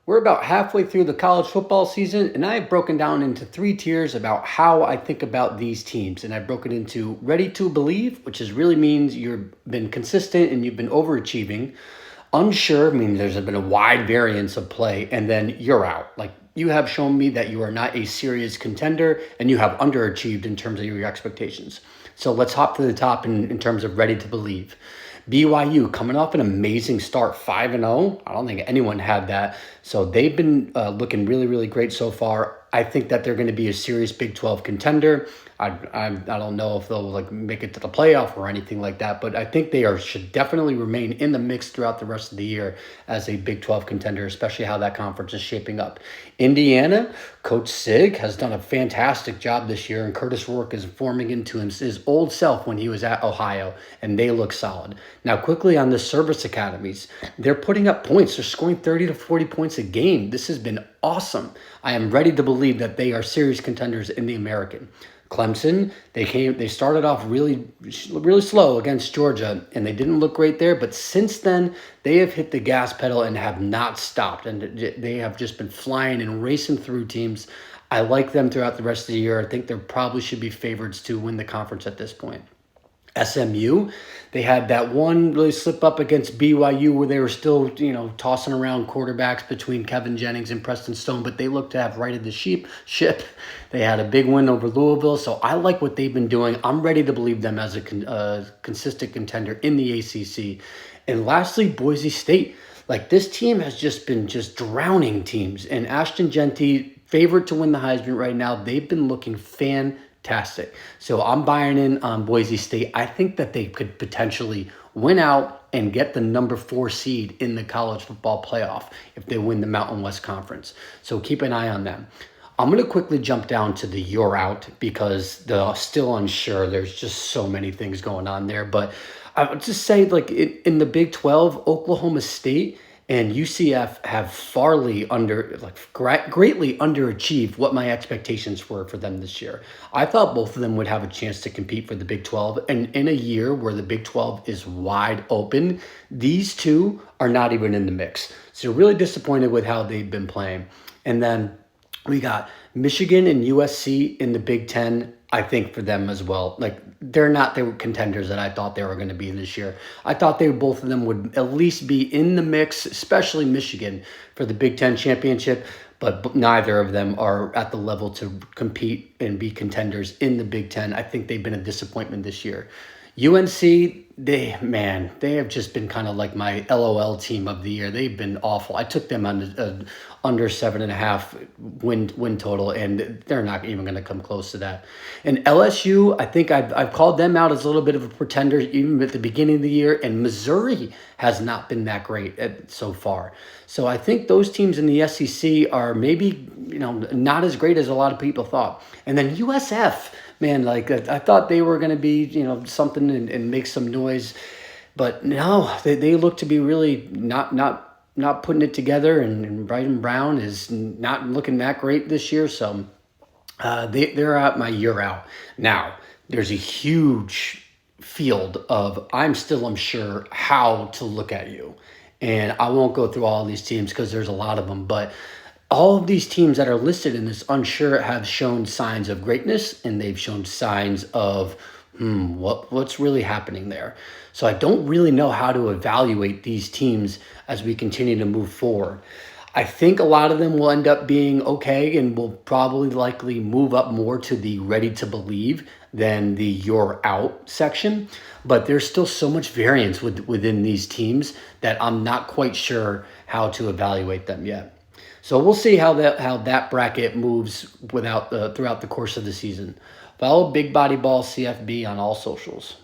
We're about halfway through the college football season, and I have broken down into 3 tiers about how I think about these teams. And I've broken into ready to believe, which is really means you've been consistent and you've been overachieving. Unsure means there's been a wide variance of play, and then you're out. Like you have shown me that you are not a serious contender and you have underachieved in terms of your expectations. So let's hop to the top in terms of ready to believe. BYU coming off an amazing start, 5-0. I don't think anyone had that. So they've been looking really, really great so far. I think that they're going to be a serious Big 12 contender. I don't know if they'll make it to the playoff or anything like that, but I think they should definitely remain in the mix throughout the rest of the year as a Big 12 contender, especially how that conference is shaping up. Indiana, Coach Sig has done a fantastic job this year, and Curtis Rourke is forming into his old self when he was at Ohio, and they look solid. Now, quickly on the service academies, they're putting up points. They're scoring 30 to 40 points a game. This has been awesome. I am ready to believe that they are serious contenders in the American. Clemson, they started off really slow against Georgia, and they didn't look great there. But since then, they have hit the gas pedal and have not stopped. And they have just been flying and racing through teams. I like them throughout the rest of the year. I think they probably should be favorites to win the conference at this point. SMU, they had that one really slip up against BYU where they were still, tossing around quarterbacks between Kevin Jennings and Preston Stone, but they looked to have righted the ship. They had a big win over Louisville, so I like what they've been doing. I'm ready to believe them as a consistent contender in the ACC. And lastly, Boise State. This team has just been drowning teams. And Ashton Genty, favorite to win the Heisman right now, they've been looking fantastic. So I'm buying in on Boise State. I think that they could potentially win out and get the number 4 seed in the college football playoff if they win the Mountain West Conference. So keep an eye on them. I'm going to quickly jump down to the you're out because the still unsure. There's just so many things going on there. But I would just say in the Big 12, Oklahoma State and UCF have greatly underachieved what my expectations were for them this year. I thought both of them would have a chance to compete for the Big 12. And in a year where the Big 12 is wide open, these two are not even in the mix. So really disappointed with how they've been playing. And then we got Michigan and USC in the Big 10, I think, for them as well. They're not the contenders that I thought they were going to be this year. I thought both of them would at least be in the mix, especially Michigan, for the Big 10 championship, but neither of them are at the level to compete and be contenders in the Big 10. I think they've been a disappointment this year. UNC, they have just been kind of like my LOL team of the year. They've been awful. I took them on under 7.5 win total, and they're not even going to come close to that. And LSU, I think I've called them out as a little bit of a pretender even at the beginning of the year, and Missouri has not been that great so far. So I think those teams in the SEC are maybe not as great as a lot of people thought. And then USF, man, I thought they were going to be, something and make some noise. But no, they look to be really not putting it together. And Brighton Brown is not looking that great this year. So they're at my year out. Now, there's a huge field of I'm still unsure how to look at you. And I won't go through all of these teams because there's a lot of them. But all of these teams that are listed in this unsure have shown signs of greatness, and they've shown signs of what's really happening there. So I don't really know how to evaluate these teams as we continue to move forward. I think a lot of them will end up being okay and will probably likely move up more to the ready to believe than the you're out section. But there's still so much variance within these teams that I'm not quite sure how to evaluate them yet. So we'll see how that bracket moves throughout the course of the season. Follow Big Body Ball CFB on all socials.